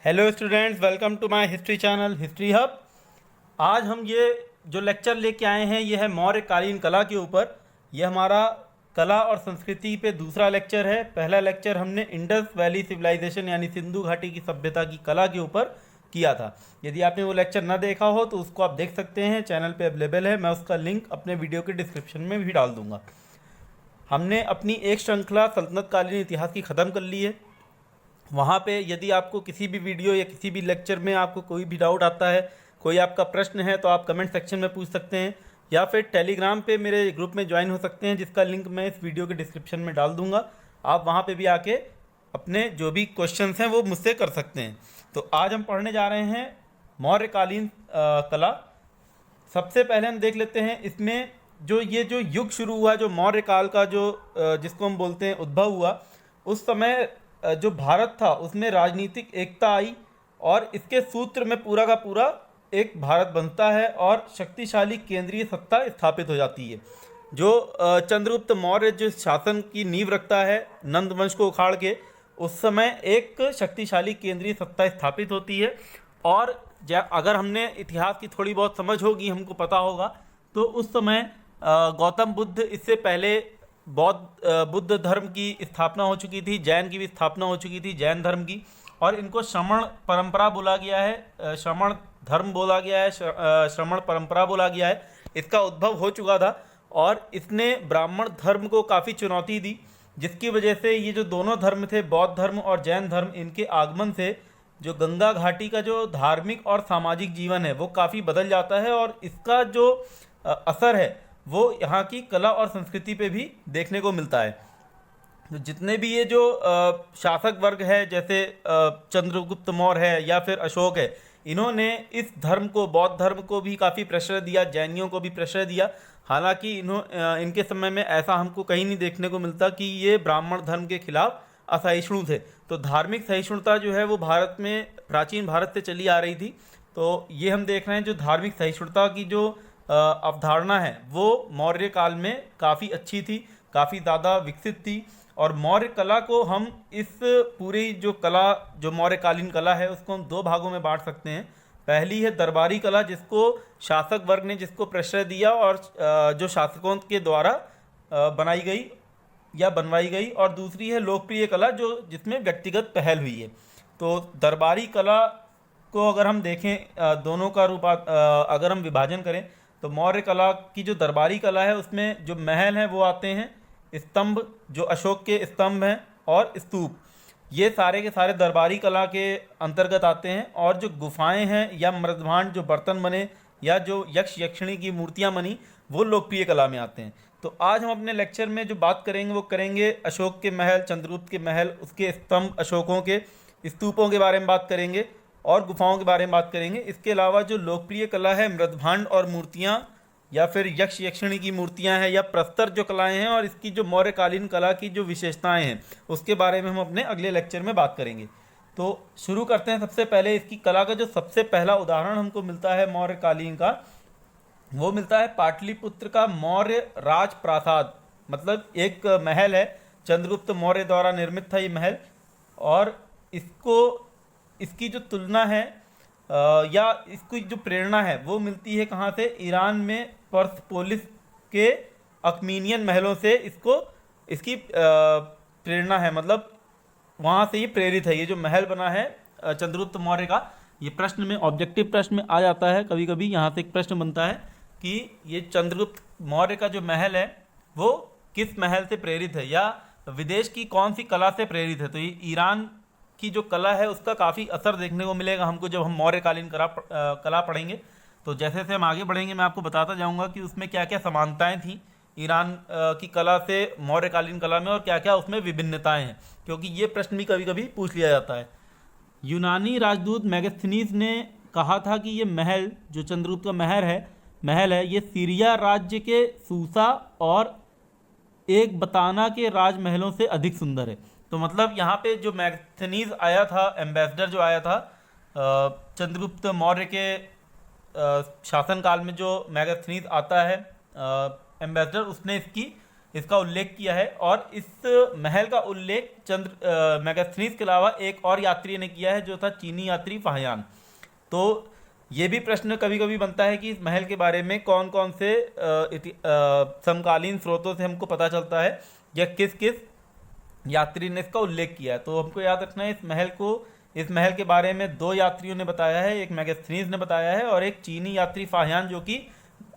Hello students, welcome to my history channel history hub. आज हम ये जो लेक्चर लेके आए हैं ये है मौर्यकालीन कला के ऊपर। ये हमारा कला और संस्कृति पे दूसरा लेक्चर है। पहला लेक्चर हमने इंडस वैली सिविलाइजेशन यानी सिंधु घाटी की सभ्यता की कला के ऊपर किया था। यदि आपने वो लेक्चर ना देखा हो तो उसको आप देख सकते हैं, चैनल पे अवेलेबल है। मैं उसका लिंक अपने वीडियो के डिस्क्रिप्शन में भी डाल दूँगा। हमने अपनी एक श्रृंखला सल्तनत कालीन इतिहास की ख़त्म कर ली है। वहाँ पे यदि आपको किसी भी वीडियो या किसी भी लेक्चर में आपको कोई भी डाउट आता है, कोई आपका प्रश्न है, तो आप कमेंट सेक्शन में पूछ सकते हैं या फिर टेलीग्राम पे मेरे ग्रुप में ज्वाइन हो सकते हैं, जिसका लिंक मैं इस वीडियो के डिस्क्रिप्शन में डाल दूँगा। आप वहाँ पे भी आके अपने जो भी क्वेश्चंस हैं वो मुझसे कर सकते हैं। तो आज हम पढ़ने जा रहे हैं मौर्यकालीन कला। सबसे पहले हम देख लेते हैं इसमें जो युग शुरू हुआ, जो मौर्य काल का जिसको हम बोलते हैं उद्भव हुआ, उस समय जो भारत था उसमें राजनीतिक एकता आई और इसके सूत्र में पूरा का पूरा एक भारत बनता है और शक्तिशाली केंद्रीय सत्ता स्थापित हो जाती है। जो चंद्रगुप्त मौर्य जो शासन की नींव रखता है नंद वंश को उखाड़ के, उस समय एक शक्तिशाली केंद्रीय सत्ता स्थापित होती है। और अगर हमने इतिहास की थोड़ी बहुत समझ होगी, हमको पता होगा, तो उस समय गौतम बुद्ध, इससे पहले बुद्ध धर्म की स्थापना हो चुकी थी, जैन की भी स्थापना हो चुकी थी, जैन धर्म की। और इनको श्रमण परंपरा बोला गया है, श्रमण धर्म बोला गया है, श्रमण परंपरा बोला गया है। इसका उद्भव हो चुका था और इसने ब्राह्मण धर्म को काफ़ी चुनौती दी, जिसकी वजह से ये जो दोनों धर्म थे, बौद्ध धर्म और जैन धर्म, इनके आगमन से जो गंगा घाटी का जो धार्मिक और सामाजिक जीवन है वो काफ़ी बदल जाता है और इसका जो असर है वो यहाँ की कला और संस्कृति पे भी देखने को मिलता है। तो जितने भी ये जो शासक वर्ग है, जैसे चंद्रगुप्त मौर्य है या फिर अशोक है, इन्होंने इस धर्म को, बौद्ध धर्म को भी काफ़ी प्रेशर दिया, जैनियों को भी प्रेशर दिया। हालांकि इनके समय में ऐसा हमको कहीं नहीं देखने को मिलता कि ये ब्राह्मण धर्म के खिलाफ असहिष्णु थे। तो धार्मिक सहिष्णुता जो है वो भारत में, प्राचीन भारत से चली आ रही थी। तो ये हम देख रहे हैं जो धार्मिक सहिष्णुता की जो अवधारणा है वो मौर्य काल में काफ़ी अच्छी थी, काफ़ी ज़्यादा विकसित थी। और मौर्य कला को हम इस पूरी जो कला, जो मौर्यकालीन कला है, उसको हम दो भागों में बांट सकते हैं। पहली है दरबारी कला, जिसको शासक वर्ग ने जिसको प्रेशर दिया और जो शासकों के द्वारा बनाई गई या बनवाई गई। और दूसरी है लोकप्रिय कला, जो जिसमें व्यक्तिगत पहल हुई है। तो दरबारी कला को अगर हम देखें, दोनों का रूप अगर हम विभाजन करें, तो मौर्य कला की जो दरबारी कला है उसमें जो महल हैं वो आते हैं, स्तंभ जो अशोक के स्तंभ हैं और स्तूप, ये सारे के सारे दरबारी कला के अंतर्गत आते हैं। और जो गुफाएं हैं या मृदभांड जो बर्तन बने या जो यक्ष यक्षिणी की मूर्तियां बनी, वो लोकप्रिय कला में आते हैं। तो आज हम अपने लेक्चर में जो बात करेंगे वो करेंगे अशोक के महल, चंद्रगुप्त के महल, उसके स्तंभ, अशोकों के स्तूपों के बारे में बात करेंगे और गुफाओं के बारे में बात करेंगे। इसके अलावा जो लोकप्रिय कला है, मृदभांड और मूर्तियाँ या फिर यक्ष यक्षिणी की मूर्तियाँ हैं या प्रस्तर जो कलाएं हैं, और इसकी जो मौर्यकालीन कला की जो विशेषताएं हैं उसके बारे में हम अपने अगले लेक्चर में बात करेंगे। तो शुरू करते हैं। सबसे पहले इसकी कला का जो सबसे पहला उदाहरण हमको मिलता है मौर्यकालीन का, वो मिलता है पाटलिपुत्र का मौर्य राज प्रासाद। मतलब एक महल है, चंद्रगुप्त मौर्य द्वारा निर्मित था ये महल। और इसकी जो तुलना है या इसकी जो प्रेरणा है वो मिलती है कहाँ से? ईरान में पर्सपोलिस के अकमीनियन महलों से इसकी प्रेरणा है। मतलब वहाँ से ये प्रेरित है। ये जो महल बना है चंद्रगुप्त मौर्य का, ये प्रश्न में, ऑब्जेक्टिव प्रश्न में आ जाता है कभी कभी। यहाँ से एक प्रश्न बनता है कि ये चंद्रगुप्त मौर्य का जो महल है वो किस महल से प्रेरित है या विदेश की कौन सी कला से प्रेरित है। तो ये ईरान की जो कला है उसका काफ़ी असर देखने को मिलेगा हमको जब हम मौर्यकालीन कला पढ़ेंगे। तो जैसे जैसे हम आगे बढ़ेंगे मैं आपको बताता जाऊंगा कि उसमें क्या क्या समानताएं थी ईरान की कला से मौर्यकालीन कला में, और क्या क्या उसमें विभिन्नताएं हैं, क्योंकि ये प्रश्न भी कभी कभी पूछ लिया जाता है। यूनानी राजदूत मेगास्थनीज ने कहा था कि ये महल, जो चंद्रगुप्त का महल है, ये सीरिया राज्य के सूसा और एक बताना के राजमहलों से अधिक सुंदर है। तो मतलब यहाँ पे जो मैगस्थनीज आया था, एम्बेसडर जो आया था चंद्रगुप्त मौर्य के शासनकाल में, जो मैगस्थनीज आता है एम्बेसडर, उसने इसकी इसका उल्लेख किया है। और इस महल का उल्लेख मेगास्थनीज के अलावा एक और यात्री ने किया है, जो था चीनी यात्री फाहियान। तो ये भी प्रश्न कभी कभी बनता है कि इस महल के बारे में कौन कौन से समकालीन स्रोतों से हमको पता चलता है, या किस किस यात्री ने इसका उल्लेख किया है। तो हमको याद रखना है, इस महल के बारे में दो यात्रियों ने बताया है, एक मेगास्थनीज ने बताया है और एक चीनी यात्री फाहियान, जो कि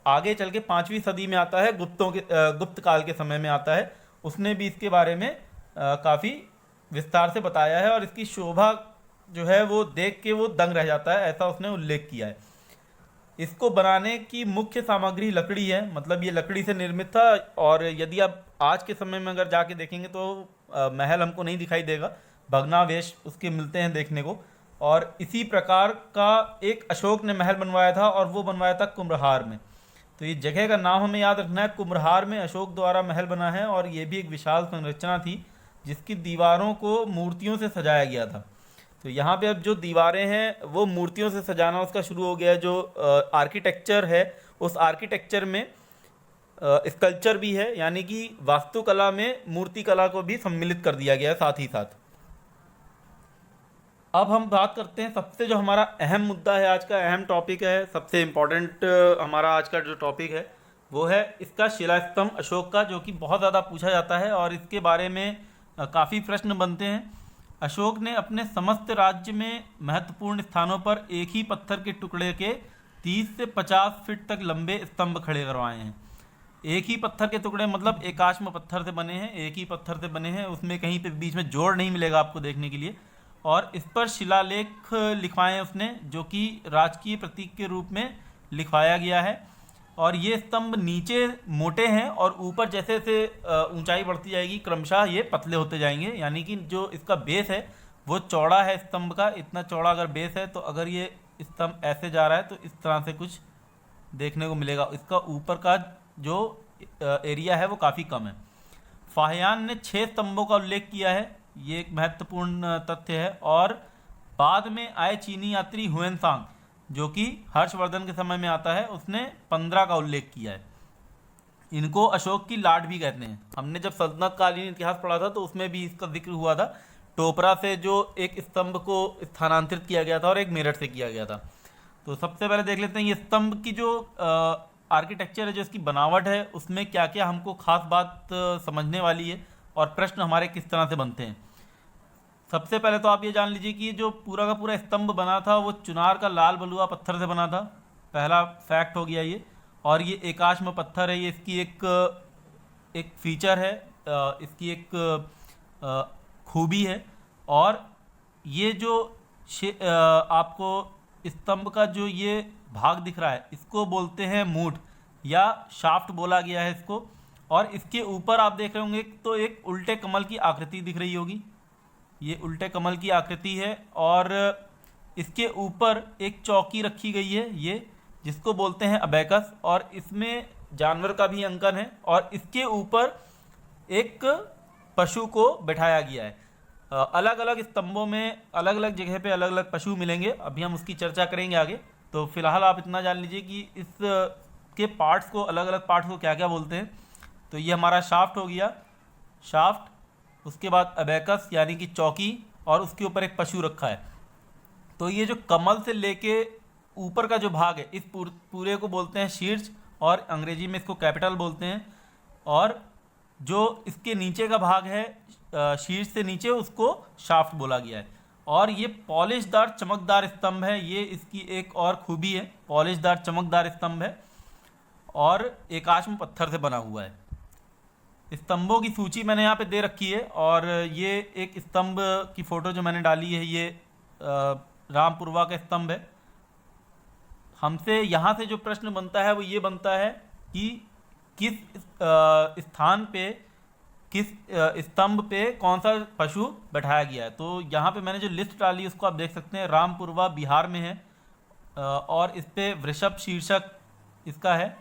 आगे चल के 5वीं सदी में आता है, गुप्त काल के समय में आता है। उसने भी इसके बारे में काफ़ी विस्तार से बताया है, और इसकी शोभा जो है वो देख के वो दंग रह जाता है, ऐसा उसने उल्लेख किया है। इसको बनाने की मुख्य सामग्री लकड़ी है, मतलब ये लकड़ी से निर्मित था। और यदि आप आज के समय में अगर जाके देखेंगे तो महल हमको नहीं दिखाई देगा, भग्नावशेष उसके मिलते हैं देखने को। और इसी प्रकार का एक अशोक ने महल बनवाया था, और वो बनवाया था कुम्भहार में। तो ये जगह का नाम हमें याद रखना है, कुम्भहार में अशोक द्वारा महल बना है। और ये भी एक विशाल संरचना थी, जिसकी दीवारों को मूर्तियों से सजाया गया था। तो यहाँ पे अब जो दीवारें हैं वो मूर्तियों से सजाना उसका शुरू हो गया है। जो आर्किटेक्चर है, उस आर्किटेक्चर में स्कल्पचर भी है, यानी कि वास्तुकला में मूर्ति कला को भी सम्मिलित कर दिया गया है साथ ही साथ। अब हम बात करते हैं सबसे जो हमारा अहम मुद्दा है, आज का अहम टॉपिक है, सबसे इम्पोर्टेंट हमारा आज का जो टॉपिक है वो है इसका शिलास्तंभ अशोक का, जो कि बहुत ज़्यादा पूछा जाता है और इसके बारे में काफ़ी प्रश्न बनते हैं। अशोक ने अपने समस्त राज्य में महत्वपूर्ण स्थानों पर एक ही पत्थर के टुकड़े के 30 से 50 फीट तक लंबे स्तंभ खड़े करवाए हैं। एक ही पत्थर के टुकड़े मतलब एकाश्म पत्थर से बने हैं, एक ही पत्थर से बने हैं, उसमें कहीं पे बीच में जोड़ नहीं मिलेगा आपको देखने के लिए। और इस पर शिलालेख लिखवाए हैं उसने, जो कि राजकीय प्रतीक के रूप में लिखवाया गया है। और ये स्तंभ नीचे मोटे हैं और ऊपर जैसे जैसे ऊंचाई बढ़ती जाएगी क्रमशः ये पतले होते जाएंगे, यानी कि जो इसका बेस है वो चौड़ा है स्तंभ का। इतना चौड़ा अगर बेस है तो अगर ये स्तंभ ऐसे जा रहा है तो इस तरह से कुछ देखने को मिलेगा। इसका ऊपर का जो एरिया है वो काफ़ी कम है। फाहियान ने 6 स्तंभों का उल्लेख किया है, ये एक महत्वपूर्ण तथ्य है। और बाद में आए चीनी यात्री हुएनसांग, जो कि हर्षवर्धन के समय में आता है, उसने 15 का उल्लेख किया है। इनको अशोक की लाट भी कहते हैं। हमने जब सल्तनत कालीन इतिहास पढ़ा था तो उसमें भी इसका जिक्र हुआ था। टोपरा से जो एक स्तंभ को स्थानांतरित किया गया था और एक मेरठ से किया गया था। तो सबसे पहले देख लेते हैं ये स्तंभ की जो आर्किटेक्चर है, जो इसकी बनावट है, उसमें क्या क्या हमको खास बात समझने वाली है और प्रश्न हमारे किस तरह से बनते हैं। सबसे पहले तो आप ये जान लीजिए कि जो पूरा का पूरा स्तंभ बना था वो चुनार का लाल बलुआ पत्थर से बना था। पहला फैक्ट हो गया ये। और ये एकाश्म पत्थर है, ये इसकी एक फीचर है, इसकी एक खूबी है। और ये जो आपको स्तंभ का जो ये भाग दिख रहा है इसको बोलते हैं मूठ या शाफ्ट बोला गया है इसको। और इसके ऊपर आप देख रहे होंगे तो एक उल्टे कमल की आकृति दिख रही होगी, ये उल्टे कमल की आकृति है। और इसके ऊपर एक चौकी रखी गई है, ये जिसको बोलते हैं अबैकस, और इसमें जानवर का भी अंकन है। और इसके ऊपर एक पशु को बैठाया गया है। अलग अलग स्तंभों में अलग अलग जगह पे अलग अलग पशु मिलेंगे, अभी हम उसकी चर्चा करेंगे आगे। तो फिलहाल आप इतना जान लीजिए कि इस के पार्ट्स को, अलग अलग पार्ट्स को क्या क्या बोलते हैं। तो ये हमारा शाफ्ट हो गया, शाफ्ट, उसके बाद अबैकस यानी कि चौकी, और उसके ऊपर एक पशु रखा है। तो ये जो कमल से लेके ऊपर का जो भाग है, इस पूरे को बोलते हैं शीर्ष, और अंग्रेजी में इसको कैपिटल बोलते हैं। और जो इसके नीचे का भाग है शीर्ष से नीचे, उसको शाफ्ट बोला गया है। और ये पॉलिशदार चमकदार स्तंभ है, ये इसकी एक और खूबी है, पॉलिशदार चमकदार स्तंभ है और एकाश्म पत्थर से बना हुआ है। स्तंभों की सूची मैंने यहाँ पे दे रखी है। और ये एक स्तंभ की फ़ोटो जो मैंने डाली है, ये रामपुरवा का स्तंभ है। हमसे यहाँ से जो प्रश्न बनता है वो ये बनता है कि किस स्थान पे, किस स्तंभ पे कौन सा पशु बैठाया गया है। तो यहाँ पे मैंने जो लिस्ट डाली है उसको आप देख सकते हैं। रामपुरवा बिहार में है और इस पे वृषभ शीर्षक इसका है।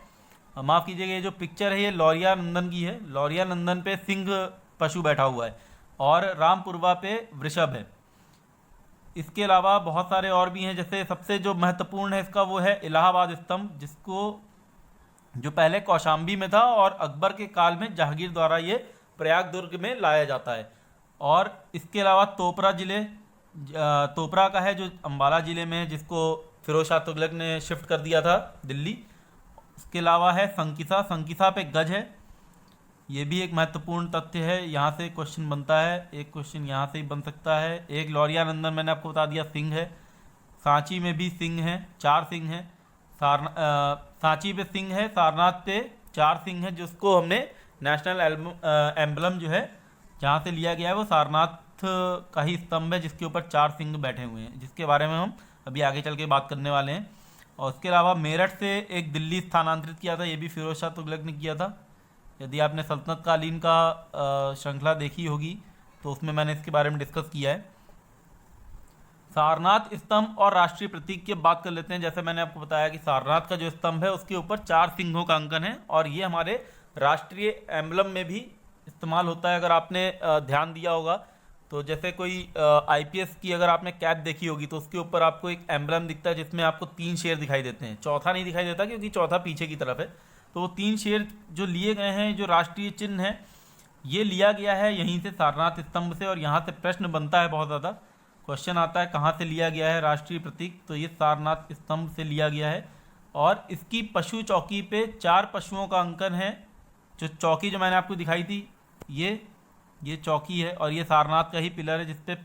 माफ़ कीजिएगा, ये जो पिक्चर है ये लौरिया नंदन की है। लौरिया नंदन पे सिंह पशु बैठा हुआ है और रामपुरवा पे वृषभ है। इसके अलावा बहुत सारे और भी हैं, जैसे सबसे जो महत्वपूर्ण है इसका वो है इलाहाबाद स्तंभ, जिसको जो पहले कौशाम्बी में था और अकबर के काल में जहांगीर द्वारा ये प्रयाग दुर्ग में लाया जाता है। और इसके अलावा तोपरा का है जो अम्बाला ज़िले में है, जिसको फिरोज शाह तुगलक ने शिफ्ट कर दिया था दिल्ली। इसके अलावा है संकिसा, संकिसा पे गज है, ये भी एक महत्वपूर्ण तथ्य है, यहाँ से क्वेश्चन बनता है, एक क्वेश्चन यहाँ से ही बन सकता है। एक लौरिया नंदन मैंने आपको बता दिया सिंह है। सांची में भी सिंह है, 4 सिंह हैं। सांची पे सिंह है, सारनाथ पे 4 सिंह है, जिसको हमने नेशनल एम्बलम जो है जहाँ से लिया गया है वो सारनाथ का ही स्तंभ है, जिसके ऊपर 4 सिंह बैठे हुए हैं, जिसके बारे में हम अभी आगे चल के बात करने वाले हैं। और उसके अलावा मेरठ से एक दिल्ली स्थानांतरित किया था, ये भी फिरोज शाह तुगलक ने किया था। यदि आपने सल्तनत कालीन का श्रृंखला देखी होगी तो उसमें मैंने इसके बारे में डिस्कस किया है। सारनाथ स्तंभ और राष्ट्रीय प्रतीक की बात कर लेते हैं। जैसे मैंने आपको बताया कि सारनाथ का जो स्तंभ है उसके ऊपर 4 सिंहों का अंकन है और ये हमारे राष्ट्रीय एम्बलम में भी इस्तेमाल होता है। अगर आपने ध्यान दिया होगा तो जैसे कोई आईपीएस की अगर आपने कैप देखी होगी तो उसके ऊपर आपको एक एम्बलम दिखता है जिसमें आपको 3 शेर दिखाई देते हैं, चौथा नहीं दिखाई देता क्योंकि चौथा पीछे की तरफ है। तो वो 3 शेर जो लिए गए हैं, जो राष्ट्रीय चिन्ह है, ये लिया गया है यहीं से सारनाथ स्तंभ से। और यहाँ से प्रश्न बनता है, बहुत ज़्यादा क्वेश्चन आता है कहाँ से लिया गया है राष्ट्रीय प्रतीक, तो ये सारनाथ स्तंभ से लिया गया है। और इसकी पशु चौकी पे 4 पशुओं का अंकन है। जो चौकी जो मैंने आपको दिखाई थी ये चौकी है और ये सारनाथ का ही पिलर है जिसपे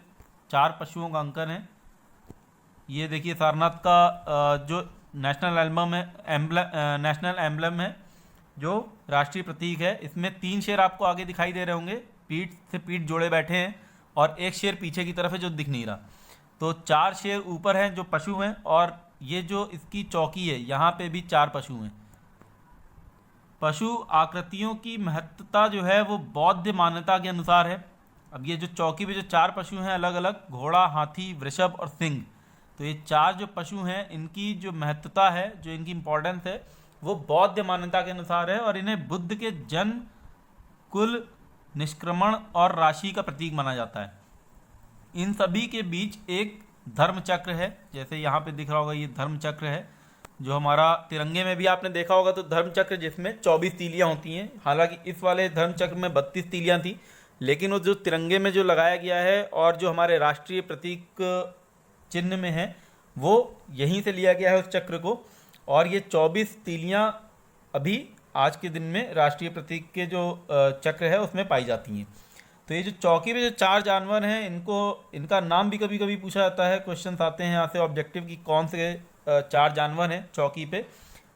4 पशुओं का अंकन है। ये देखिए सारनाथ का जो नेशनल एम्बलम है, जो राष्ट्रीय प्रतीक है, इसमें 3 शेर आपको आगे दिखाई दे रहे होंगे, पीठ से पीठ जोड़े बैठे हैं, और एक शेर पीछे की तरफ है जो दिख नहीं रहा। तो 4 शेर ऊपर हैं जो पशु हैं, और ये जो इसकी चौकी है यहाँ पे भी 4 पशु हैं। पशु आकृतियों की महत्ता जो है वो बौद्ध मान्यता के अनुसार है। अब ये जो चौकी पे जो 4 पशु हैं अलग अलग, घोड़ा, हाथी, वृषभ और सिंह, तो ये 4 जो पशु हैं इनकी जो महत्ता है, जो इनकी इम्पोर्टेंस है, वो बौद्ध मान्यता के अनुसार है और इन्हें बुद्ध के जन्म, कुल, निष्क्रमण और राशि का प्रतीक माना जाता है। इन सभी के बीच एक धर्म चक्र है, जैसे यहाँ पे दिख रहा होगा, ये धर्म चक्र है जो हमारा तिरंगे में भी आपने देखा होगा। तो धर्म चक्र जिसमें 24 तीलियाँ होती हैं, हालांकि इस वाले धर्म चक्र में 32 तीलियाँ थी, लेकिन वो जो तिरंगे में जो लगाया गया है और जो हमारे राष्ट्रीय प्रतीक चिन्ह में है वो यहीं से लिया गया है उस चक्र को। और ये 24 तीलियाँ अभी आज के दिन में राष्ट्रीय प्रतीक के जो चक्र है उसमें पाई जाती हैं। तो ये जो चौकी में जो 4 जानवर हैं, इनका नाम भी कभी कभी पूछा जाता है, क्वेश्चन आते हैं यहाँ से ऑब्जेक्टिव की कौन से 4 जानवर हैं चौकी पे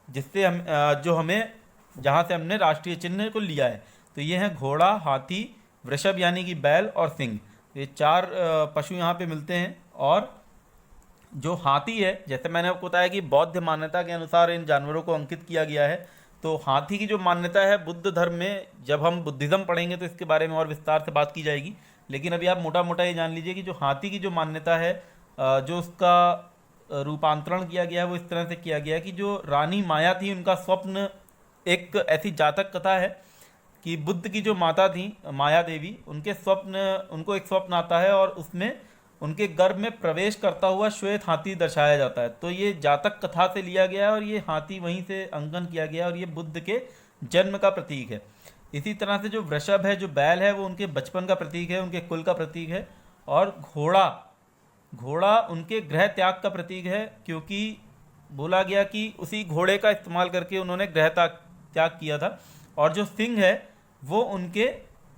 जिससे हम जो हमें जहाँ से हमने राष्ट्रीय चिन्ह को लिया है। तो ये हैं घोड़ा, हाथी, वृषभ यानी कि बैल और सिंह। ये 4 पशु यहाँ पे मिलते हैं। और जो हाथी है, जैसे मैंने आपको बताया कि बौद्ध मान्यता के अनुसार इन जानवरों को अंकित किया गया है, तो हाथी की जो मान्यता है बुद्ध धर्म में, जब हम बुद्धिज़्म पढ़ेंगे तो इसके बारे में और विस्तार से बात की जाएगी, लेकिन अभी आप मोटा मोटा ये जान लीजिए कि जो हाथी की जो मान्यता है, जो उसका रूपांतरण किया गया है वो इस तरह से किया गया है कि जो रानी माया थी उनका स्वप्न, एक ऐसी जातक कथा है कि बुद्ध की जो माता थी माया देवी, उनको एक स्वप्न आता है और उसमें उनके गर्भ में प्रवेश करता हुआ श्वेत हाथी दर्शाया जाता है। तो ये जातक कथा से लिया गया है और ये हाथी वहीं से अंकन किया गया है और ये बुद्ध के जन्म का प्रतीक है। इसी तरह से जो वृषभ है, जो बैल है, वो उनके बचपन का प्रतीक है, उनके कुल का प्रतीक है। और घोड़ा उनके गृह त्याग का प्रतीक है, क्योंकि बोला गया कि उसी घोड़े का इस्तेमाल करके उन्होंने गृह त्याग किया था। और जो सिंह है वो उनके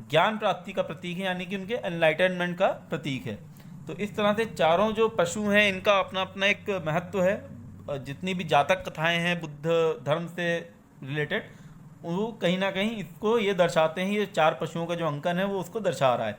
ज्ञान प्राप्ति का प्रतीक है, यानी कि उनके एनलाइटनमेंट का प्रतीक है। तो इस तरह से चारों जो पशु हैं इनका अपना अपना एक महत्व है। जितनी भी जातक कथाएं हैं बुद्ध धर्म से रिलेटेड, वो कहीं ना कहीं इसको ये दर्शाते हैं, ये 4 पशुओं का जो अंकन है वो उसको दर्शा रहा है।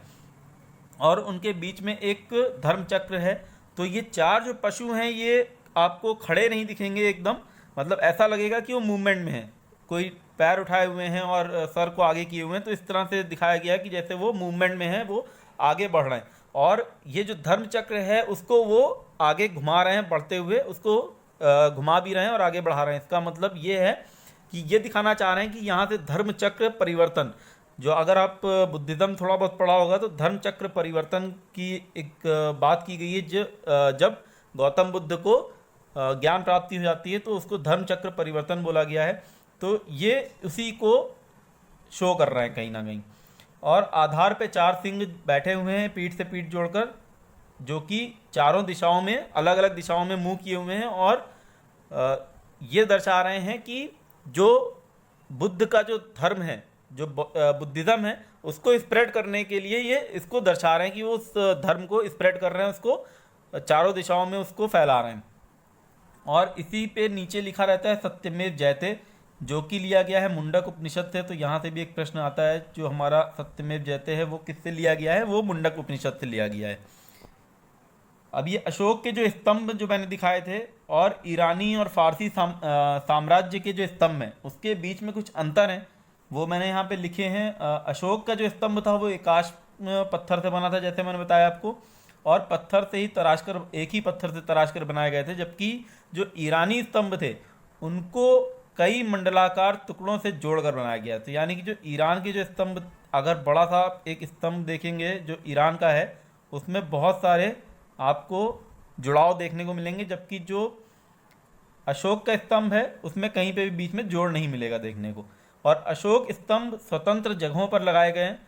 और उनके बीच में एक धर्म चक्र है। तो ये 4 जो पशु हैं ये आपको खड़े नहीं दिखेंगे एकदम, मतलब ऐसा लगेगा कि वो मूवमेंट में है, कोई पैर उठाए हुए हैं और सर को आगे किए हुए हैं, तो इस तरह से दिखाया गया है कि जैसे वो मूवमेंट में है, वो आगे बढ़ रहे हैं। और ये जो धर्म चक्र है उसको वो आगे घुमा रहे हैं, बढ़ते हुए उसको घुमा भी रहे हैं और आगे बढ़ा रहे हैं। इसका मतलब ये है कि ये दिखाना चाह रहे हैं कि यहाँ से धर्म चक्र परिवर्तन, जो अगर आप बुद्धिज़्म थोड़ा बहुत पढ़ा होगा तो धर्म चक्र परिवर्तन की एक बात की गई है। जब गौतम बुद्ध को ज्ञान प्राप्ति हो जाती है तो उसको धर्म चक्र परिवर्तन बोला गया है। तो ये उसी को शो कर रहे हैं कहीं ना कहीं। और आधार पे 4 सिंह बैठे हुए हैं पीठ से पीठ जोड़कर, जो कि चारों दिशाओं में, अलग अलग दिशाओं में मुंह किए हुए हैं, और ये दर्शा रहे हैं कि जो बुद्ध का जो धर्म है, जो बुद्धिज़्म है, उसको स्प्रेड करने के लिए ये इसको दर्शा रहे हैं कि वो उस धर्म को स्प्रेड कर रहे हैं, उसको चारों दिशाओं में उसको फैला रहे हैं। और इसी पे नीचे लिखा रहता है सत्यमेव जयते, जो कि लिया गया है मुंडक उपनिषद से। तो यहाँ से भी एक प्रश्न आता है, जो हमारा सत्यमेव जयते है वो किससे लिया गया है? वो मुंडक उपनिषद से लिया गया है। अब ये अशोक के जो स्तंभ जो मैंने दिखाए थे और ईरानी और फारसी साम्राज्य के जो स्तंभ हैं, उसके बीच में कुछ अंतर हैं, वो मैंने यहाँ पे लिखे हैं। अशोक का जो स्तंभ था वो एकाश पत्थर से बना था, जैसे मैंने बताया आपको, और पत्थर से ही तराश कर, एक ही पत्थर से तराश कर बनाए गए थे। जबकि जो ईरानी स्तंभ थे उनको कई मंडलाकार टुकड़ों से जोड़कर बनाया गया। तो यानी कि जो ईरान के जो स्तंभ, अगर बड़ा सा एक स्तंभ देखेंगे जो ईरान का है, उसमें बहुत सारे आपको जुड़ाव देखने को मिलेंगे, जबकि जो अशोक का स्तंभ है उसमें कहीं पे भी बीच में जोड़ नहीं मिलेगा देखने को। और अशोक स्तंभ स्वतंत्र जगहों पर लगाए गए हैं,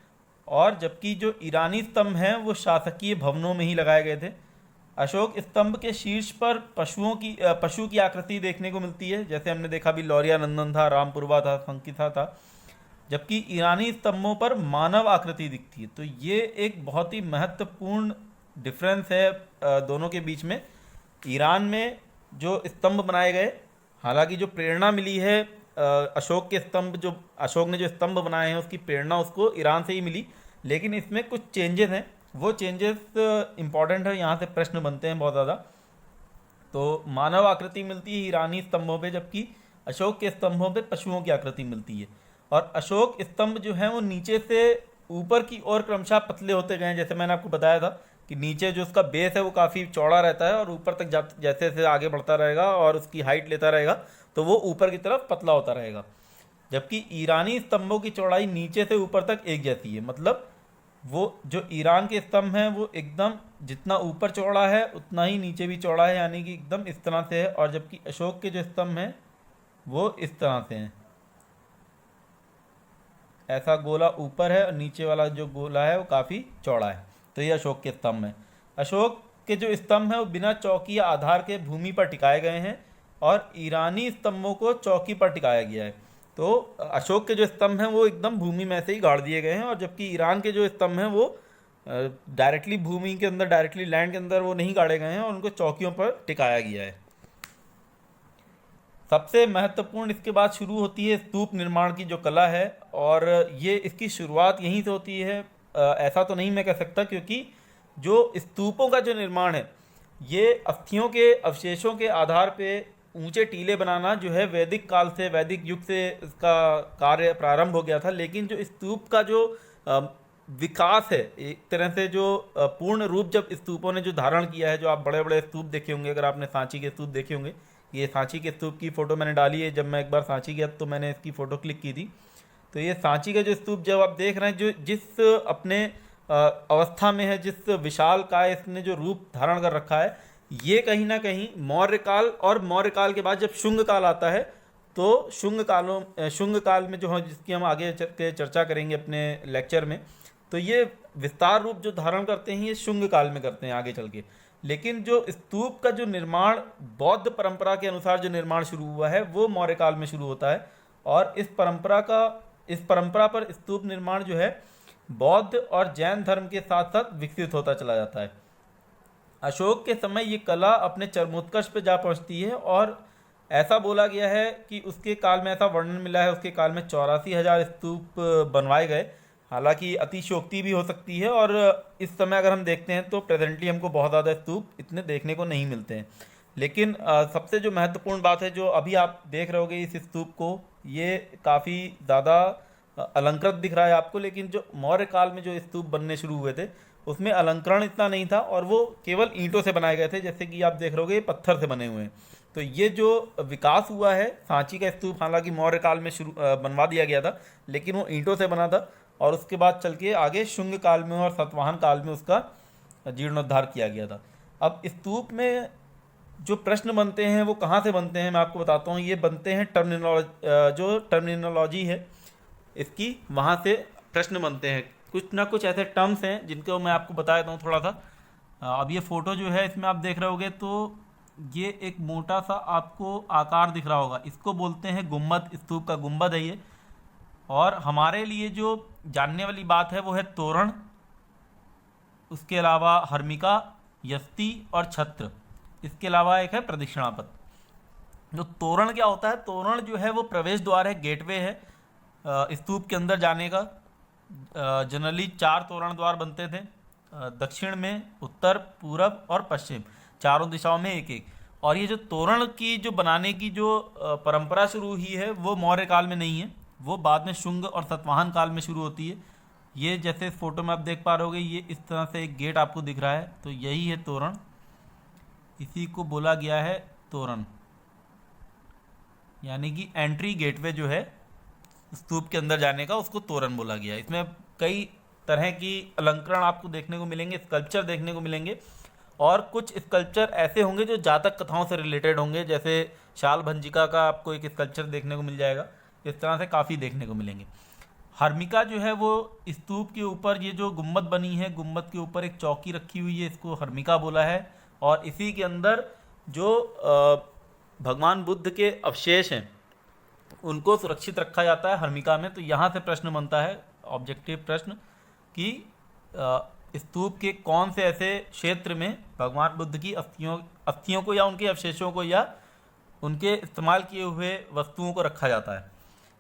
और जबकि जो ईरानी स्तंभ हैं वो शासकीय भवनों में ही लगाए गए थे। अशोक स्तंभ के शीर्ष पर पशु की आकृति देखने को मिलती है, जैसे हमने देखा भी लौरिया नंदन था, रामपुरवा था, संकिसा था। जबकि ईरानी स्तंभों पर मानव आकृति दिखती है। तो ये एक बहुत ही महत्वपूर्ण डिफरेंस है दोनों के बीच में। ईरान में जो स्तंभ बनाए गए, हालांकि जो प्रेरणा मिली है अशोक के स्तंभ, जो अशोक ने जो स्तंभ बनाए हैं उसकी प्रेरणा उसको ईरान से ही मिली, लेकिन इसमें कुछ चेंजेस हैं। वो चेंजेस इंपॉर्टेंट है, यहाँ से प्रश्न बनते हैं बहुत ज़्यादा। तो मानव आकृति मिलती है ईरानी स्तंभों पे, जबकि अशोक के स्तंभों पे पशुओं की आकृति मिलती है। और अशोक स्तंभ जो हैं वो नीचे से ऊपर की ओर क्रमशः पतले होते गए हैं। जैसे मैंने आपको बताया था कि नीचे जो उसका बेस है वो काफ़ी चौड़ा रहता है, और ऊपर तक जैसे जैसे आगे बढ़ता रहेगा और उसकी हाइट लेता रहेगा तो वो ऊपर की तरफ पतला होता रहेगा। जबकि ईरानी स्तंभों की चौड़ाई नीचे से ऊपर तक एक जैसी है। मतलब वो जो ईरान के स्तंभ हैं वो एकदम जितना ऊपर चौड़ा है उतना ही नीचे भी चौड़ा है, यानी कि एकदम इस तरह से है। और जबकि अशोक के जो स्तंभ हैं वो इस तरह से हैं, ऐसा गोला ऊपर है और नीचे वाला जो गोला है वो काफ़ी चौड़ा है। तो ये अशोक के स्तंभ हैं। अशोक के जो स्तंभ हैं वो बिना चौकी या आधार के भूमि पर टिकाए गए हैं, और ईरानी स्तंभों को चौकी पर टिकाया गया है। तो अशोक के जो स्तंभ हैं वो एकदम भूमि में से ही गाड़ दिए गए हैं, और जबकि ईरान के जो स्तंभ हैं वो डायरेक्टली भूमि के अंदर, डायरेक्टली लैंड के अंदर वो नहीं गाड़े गए हैं, और उनको चौकियों पर टिकाया गया है। सबसे महत्वपूर्ण इसके बाद शुरू होती है स्तूप निर्माण की जो कला है, और ये इसकी शुरुआत यहीं से होती है। ऐसा तो नहीं मैं कह सकता, क्योंकि जो स्तूपों का जो निर्माण है ये अस्थियों के अवशेषों के आधार पे ऊंचे टीले बनाना जो है वैदिक काल से, वैदिक युग से इसका कार्य प्रारंभ हो गया था। लेकिन जो स्तूप का जो विकास है, एक तरह से जो पूर्ण रूप जब स्तूपों ने जो धारण किया है, जो आप बड़े बड़े स्तूप देखे होंगे, अगर आपने सांची के स्तूप देखे होंगे, ये सांची के स्तूप की फ़ोटो मैंने डाली है। जब मैं एक बार सांची गया तो मैंने इसकी फ़ोटो क्लिक की थी। तो ये सांची का जो स्तूप जब आप देख रहे हैं, जो जिस अपने अवस्था में है, जिस विशाल का इसने जो रूप धारण कर रखा है, ये कहीं ना कहीं मौर्य काल, और मौर्य काल के बाद जब शुंग काल आता है, तो शुंग काल में जो है, जिसकी हम आगे के चर्चा करेंगे अपने लेक्चर में, तो ये विस्तार रूप जो धारण करते हैं ये शुंग काल में करते हैं आगे चल के। लेकिन जो स्तूप का जो निर्माण बौद्ध परंपरा के अनुसार जो निर्माण शुरू हुआ है वो मौर्य काल में शुरू होता है, और इस परंपरा पर स्तूप निर्माण जो है बौद्ध और जैन धर्म के साथ साथ विकसित होता चला जाता है। अशोक के समय ये कला अपने चरमोत्कर्ष पे जा पहुंचती है, और ऐसा बोला गया है कि उसके काल में, ऐसा वर्णन मिला है, उसके काल में 84,000 स्तूप बनवाए गए। हालांकि अतिशयोक्ति भी हो सकती है, और इस समय अगर हम देखते हैं तो प्रेजेंटली हमको बहुत ज़्यादा स्तूप इतने देखने को नहीं मिलते हैं। लेकिन सबसे जो महत्वपूर्ण बात है, जो अभी आप देख रहे होगे इस स्तूप को, ये काफ़ी ज़्यादा अलंकृत दिख रहा है आपको, लेकिन जो मौर्य काल में जो स्तूप बनने शुरू हुए थे उसमें अलंकरण इतना नहीं था, और वो केवल ईंटों से बनाए गए थे। जैसे कि आप देख रहे होगे पत्थर से बने हुए हैं। तो ये जो विकास हुआ है सांची का स्तूप, हालांकि मौर्य काल में शुरू बनवा दिया गया था, लेकिन वो ईंटों से बना था, और उसके बाद चल के आगे शुंग काल में और सतवाहन काल में उसका जीर्णोद्धार किया गया था। अब स्तूप में जो प्रश्न बनते हैं वो कहाँ से बनते हैं मैं आपको बताता हूँ। ये बनते हैं जो टर्मिनोलॉजी है इसकी, वहाँ से प्रश्न बनते हैं। कुछ ना कुछ ऐसे टर्म्स हैं जिनको मैं आपको बता देता हूँ थोड़ा सा। अब ये फ़ोटो जो है इसमें आप देख रहे होगे तो ये एक मोटा सा आपको आकार दिख रहा होगा, इसको बोलते हैं गुम्बद, स्तूप का गुम्बद है ये। और हमारे लिए जो जानने वाली बात है वो है तोरण, उसके अलावा हर्मिका, यष्टि और छत्र। इसके अलावा एक है प्रदक्षिणापथ। जो तोरण क्या होता है, तोरण जो है वो प्रवेश द्वार है, गेटवे है स्तूप के अंदर जाने का। जनरली 4 तोरण द्वार बनते थे, दक्षिण में, उत्तर, पूरब और पश्चिम, चारों दिशाओं में एक एक। और ये जो तोरण की जो बनाने की जो परंपरा शुरू हुई है वो मौर्य काल में नहीं है, वो बाद में शुंग और सतवाहन काल में शुरू होती है। ये जैसे इस फोटो में आप देख पा रहे होगे, ये इस तरह से एक गेट आपको दिख रहा है, तो यही है तोरण, इसी को बोला गया है तोरण, यानी कि एंट्री गेटवे जो है स्तूप के अंदर जाने का, उसको तोरण बोला गया है। इसमें कई तरह की अलंकरण आपको देखने को मिलेंगे, स्कल्पचर देखने को मिलेंगे, और कुछ स्कल्पचर ऐसे होंगे जो जातक कथाओं से रिलेटेड होंगे, जैसे शाल भंजिका का आपको एक स्कल्पचर देखने को मिल जाएगा। इस तरह से काफ़ी देखने को मिलेंगे। हर्मिका जो है वो स्तूप के ऊपर, ये जो गुम्बद बनी है, गुम्बद के ऊपर एक चौकी रखी हुई है, इसको हर्मिका बोला है। और इसी के अंदर जो भगवान बुद्ध के अवशेष हैं उनको सुरक्षित रखा जाता है हर्मिका में। तो यहाँ से प्रश्न बनता है, ऑब्जेक्टिव प्रश्न, कि स्तूप के कौन से ऐसे क्षेत्र में भगवान बुद्ध की अस्थियों को या उनके अवशेषों को या उनके इस्तेमाल किए हुए वस्तुओं को रखा जाता है।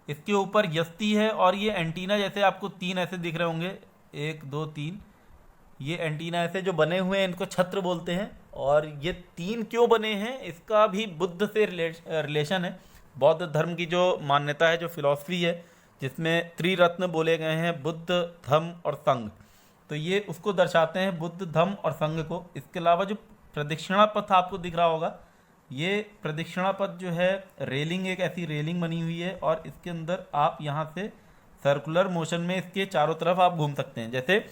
इसके ऊपर यष्टि है, और ये एंटीना जैसे आपको 3 ऐसे दिख रहे होंगे, 1 2 3, ये एंटीना ऐसे जो बने हुए हैं इनको छत्र बोलते हैं। और ये 3 क्यों बने हैं, इसका भी बुद्ध से रिलेशन है। बौद्ध धर्म की जो मान्यता है, जो फिलॉसफी है, जिसमें त्रिरत्न बोले गए हैं, बुद्ध, धम्म और संघ, तो ये उसको दर्शाते हैं, बुद्ध, धम्म और संघ को। इसके अलावा जो प्रदक्षिणा पथ आपको दिख रहा होगा, ये प्रदक्षिणा पथ जो है रेलिंग, एक ऐसी रेलिंग बनी हुई है, और इसके अंदर आप यहाँ से सर्कुलर मोशन में इसके चारों तरफ आप घूम सकते हैं। जैसे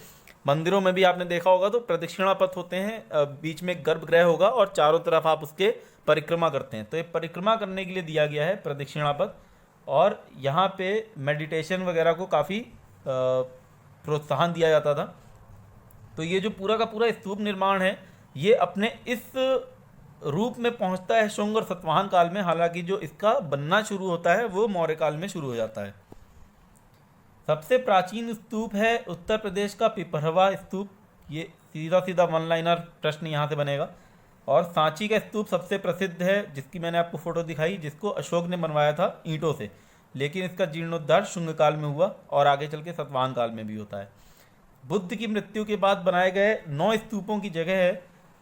मंदिरों में भी आपने देखा होगा तो प्रदक्षिणा पथ होते हैं, बीच में गर्भगृह होगा और चारों तरफ आप उसके परिक्रमा करते हैं। तो ये परिक्रमा करने के लिए दिया गया है प्रदक्षिणा पथ। और यहाँ पे मेडिटेशन वगैरह को काफ़ी प्रोत्साहन दिया जाता था। तो ये जो पूरा का पूरा स्तूप निर्माण है, ये अपने इस रूप में पहुंचता है शुंग और सतवाहन काल में। हालांकि जो इसका बनना शुरू होता है वो मौर्य काल में शुरू हो जाता है। सबसे प्राचीन स्तूप है उत्तर प्रदेश का पिपरवा स्तूप। ये सीधा सीधा वन लाइनर प्रश्न यहाँ से बनेगा। और सांची का स्तूप सबसे प्रसिद्ध है, जिसकी मैंने आपको फोटो दिखाई, जिसको अशोक ने बनवाया था ईंटों से, लेकिन इसका जीर्णोद्धार शुंग काल में हुआ और आगे चल के सतवाहन काल में भी होता है। बुद्ध की मृत्यु के बाद बनाए गए 9 स्तूपों की जगह है।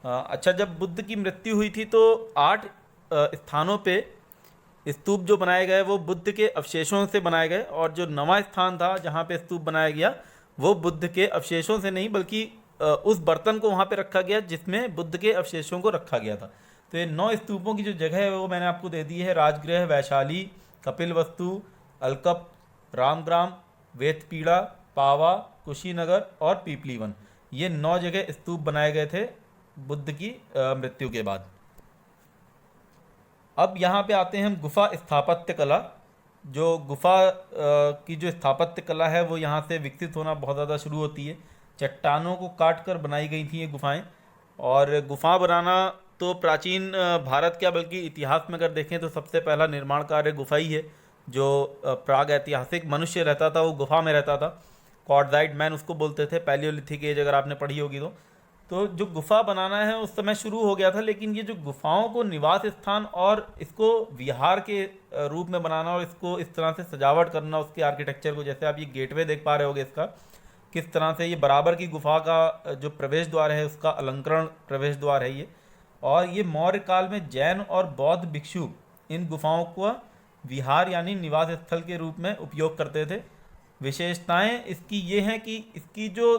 अच्छा, जब बुद्ध की मृत्यु हुई थी तो 8 स्थानों पे स्तूप जो बनाए गए वो बुद्ध के अवशेषों से बनाए गए, और जो 9वां स्थान था जहाँ पे स्तूप बनाया गया वो बुद्ध के अवशेषों से नहीं, बल्कि उस बर्तन को वहाँ पे रखा गया जिसमें बुद्ध के अवशेषों को रखा गया था। तो ये 9 स्तूपों की जो जगह है वो मैंने आपको दे दी है। राजगृह, वैशाली, कपिलवस्तु, अलकप, रामग्राम, वेतपीड़ा, पावा, कुशीनगर और पीपलीवन, ये 9 जगह स्तूप बनाए गए थे बुद्ध की मृत्यु के बाद। अब यहाँ पे आते हैं हम गुफा स्थापत्य कला। जो गुफा की जो स्थापत्य कला है वो यहाँ से विकसित होना बहुत ज़्यादा शुरू होती है। चट्टानों को काट कर बनाई गई थी ये गुफाएं। और गुफा बनाना तो प्राचीन भारत क्या बल्कि इतिहास में अगर देखें तो सबसे पहला निर्माण कार्य गुफा ही है। जो प्राग ऐतिहासिक मनुष्य रहता था वो गुफा में रहता था, क्वाड्राइट मैन उसको बोलते थे, पैलियोलिथिक एज अगर आपने पढ़ी होगी तो जो गुफा बनाना है उस समय शुरू हो गया था। लेकिन ये जो गुफाओं को निवास स्थान और इसको विहार के रूप में बनाना और इसको इस तरह से सजावट करना उसके आर्किटेक्चर को, जैसे आप ये गेटवे देख पा रहे होगे इसका, किस तरह से ये बराबर की गुफा का जो प्रवेश द्वार है उसका अलंकरण प्रवेश द्वार है ये। और ये मौर्य काल में जैन और बौद्ध भिक्षु इन गुफाओं को विहार यानी निवास स्थल के रूप में उपयोग करते थे। विशेषताएं इसकी ये हैं कि इसकी जो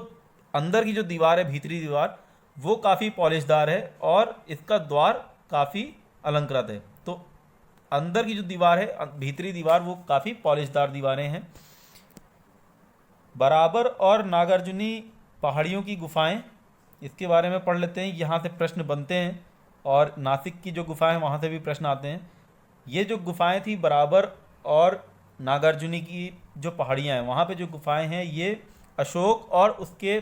अंदर की जो दीवार है, भीतरी दीवार, वो काफ़ी पॉलिशदार है और इसका द्वार काफ़ी अलंकृत है। तो अंदर की जो दीवार है, भीतरी दीवार, वो काफ़ी पॉलिशदार दीवारें हैं। बराबर और नागार्जुनी पहाड़ियों की गुफाएं, इसके बारे में पढ़ लेते हैं, यहाँ से प्रश्न बनते हैं। और नासिक की जो गुफाएं हैं वहाँ से भी प्रश्न आते हैं। ये जो गुफाएं थी बराबर और नागार्जुनी की जो पहाड़ियाँ हैं वहाँ पे जो गुफाएं हैं, ये अशोक और उसके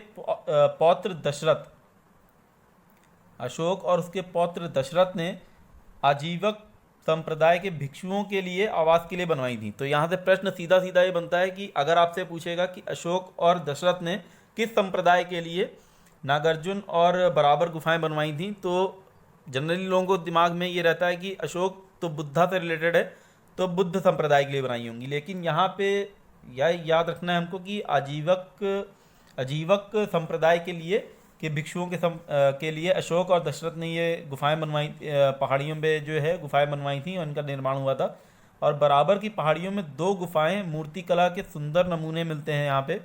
पौत्र दशरथ ने आजीवक संप्रदाय के भिक्षुओं के लिए आवास के लिए बनवाई थी। तो यहाँ से प्रश्न सीधा सीधा ये बनता है कि अगर आपसे पूछेगा कि अशोक और दशरथ ने किस संप्रदाय के लिए नागार्जुन और बराबर गुफाएं बनवाई थी, तो जनरली लोगों को दिमाग में ये रहता है कि अशोक तो बुद्धा से रिलेटेड है, तो बुद्ध संप्रदाय के लिए बनाई होंगी। लेकिन यहाँ पे यह याद रखना है हमको कि आजीवक संप्रदाय के लिए कि भिक्षुओं के लिए अशोक और दशरथ ने ये गुफाएं बनवाई, पहाड़ियों पे जो है गुफाएं बनवाई थी और इनका निर्माण हुआ था। और बराबर की पहाड़ियों में 2 गुफाएं मूर्तिकला के सुंदर नमूने मिलते हैं यहाँ पे।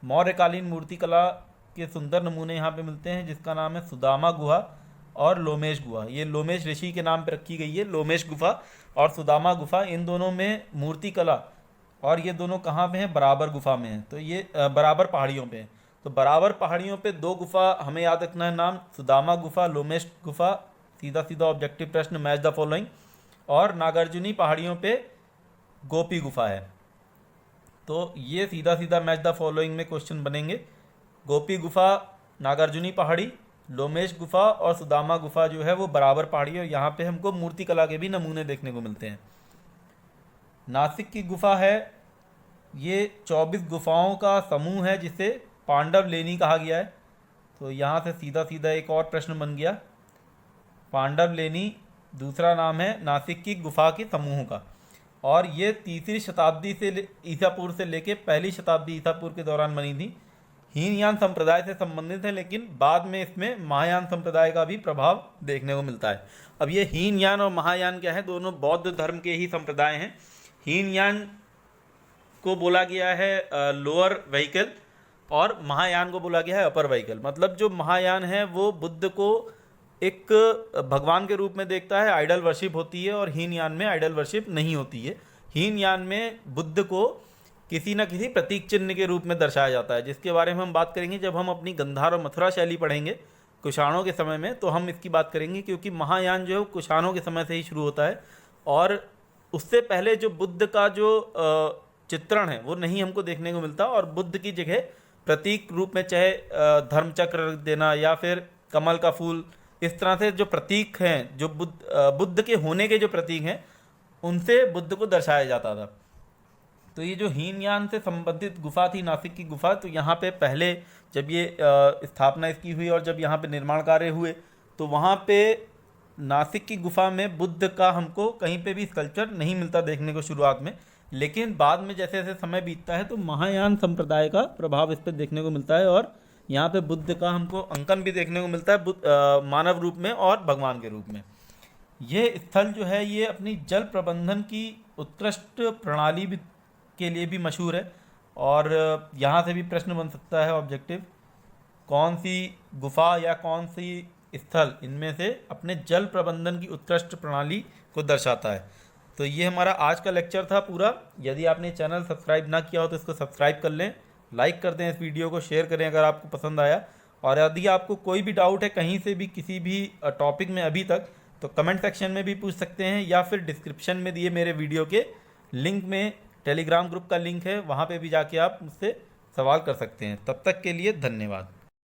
मौर्यकालीन मूर्तिकला के सुंदर नमूने यहाँ पे मिलते हैं, जिसका नाम है सुदामा गुहा और लोमेश गुहा। ये लोमेश ऋषि के नाम पे रखी गई है, लोमेश गुफा और सुदामा गुफा। इन दोनों में मूर्तिकला, और ये दोनों कहाँ पे हैं? बराबर गुफा में हैं। तो ये बराबर पहाड़ियों पे हैं। तो बराबर पहाड़ियों पे 2 गुफा हमें याद रखना है नाम, सुदामा गुफा, लोमेश गुफा। सीधा सीधा ऑब्जेक्टिव प्रश्न, मैच द फॉलोइंग। और नागार्जुनी पहाड़ियों पे गोपी गुफा है। तो ये सीधा सीधा मैच द फॉलोइंग में क्वेश्चन बनेंगे। गोपी गुफा नागार्जुनी पहाड़ी, लोमेश गुफा और सुदामा गुफा जो है वो बराबर पहाड़ी है। यहाँ पे हमको मूर्तिकला के भी नमूने देखने को मिलते हैं। नासिक की गुफा है, ये 24 गुफाओं का समूह है जिसे पांडव लेनी कहा गया है। तो यहाँ से सीधा सीधा एक और प्रश्न बन गया। पांडव लेनी दूसरा नाम है नासिक की गुफा के समूह का, और ये 3री शताब्दी से ईसा पूर्व से लेके 1ली शताब्दी ईसा पूर्व के दौरान बनी थी। हीनयान संप्रदाय से संबंधित है, लेकिन बाद में इसमें महायान संप्रदाय का भी प्रभाव देखने को मिलता है। अब ये हीनयान और महायान क्या है? दोनों बौद्ध धर्म के ही संप्रदाय हैं। हीनयान को बोला गया है लोअर व्हीकल और महायान को बोला गया है अपर व्हीकल। मतलब जो महायान है वो बुद्ध को एक भगवान के रूप में देखता है, आइडल वर्शिप होती है, और हीनयान में आइडल वर्शिप नहीं होती है। हीनयान में बुद्ध को किसी न किसी प्रतीक चिन्ह के रूप में दर्शाया जाता है, जिसके बारे में हम बात करेंगे जब हम अपनी गंधार और मथुरा शैली पढ़ेंगे कुषाणों के समय में, तो हम इसकी बात करेंगे। क्योंकि महायान जो है कुषाणों के समय से ही शुरू होता है, और उससे पहले जो बुद्ध का जो चित्रण है वो नहीं हमको देखने को मिलता। और बुद्ध की जगह प्रतीक रूप में चाहे धर्मचक्र रख देना या फिर कमल का फूल, इस तरह से जो प्रतीक हैं, जो बुद्ध के होने के जो प्रतीक हैं, उनसे बुद्ध को दर्शाया जाता था। तो ये जो हीनयान से संबंधित गुफा थी नासिक की गुफा, तो यहाँ पे पहले जब ये स्थापना इसकी हुई और जब यहाँ पे निर्माण कार्य हुए, तो वहाँ पे नासिक की गुफा में बुद्ध का हमको कहीं पे भी स्कल्पचर नहीं मिलता देखने को शुरुआत में। लेकिन बाद में जैसे जैसे समय बीतता है तो महायान संप्रदाय का प्रभाव इस पर देखने को मिलता है, और यहाँ पे बुद्ध का हमको अंकन भी देखने को मिलता है मानव रूप में और भगवान के रूप में। ये स्थल जो है ये अपनी जल प्रबंधन की उत्कृष्ट प्रणाली के लिए भी मशहूर है। और यहाँ से भी प्रश्न बन सकता है ऑब्जेक्टिव, कौन सी गुफा या कौन सी स्थल इनमें से अपने जल प्रबंधन की उत्कृष्ट प्रणाली को दर्शाता है। तो ये हमारा आज का लेक्चर था पूरा। यदि आपने चैनल सब्सक्राइब ना किया हो तो इसको सब्सक्राइब कर लें, लाइक कर दें, इस वीडियो को शेयर करें अगर आपको पसंद आया। और यदि आपको कोई भी डाउट है कहीं से भी किसी भी टॉपिक में अभी तक, तो कमेंट सेक्शन में भी पूछ सकते हैं, या फिर डिस्क्रिप्शन में दिए मेरे वीडियो के लिंक में टेलीग्राम ग्रुप का लिंक है, वहाँ पे भी जाके आप मुझसे सवाल कर सकते हैं। तब तक के लिए धन्यवाद।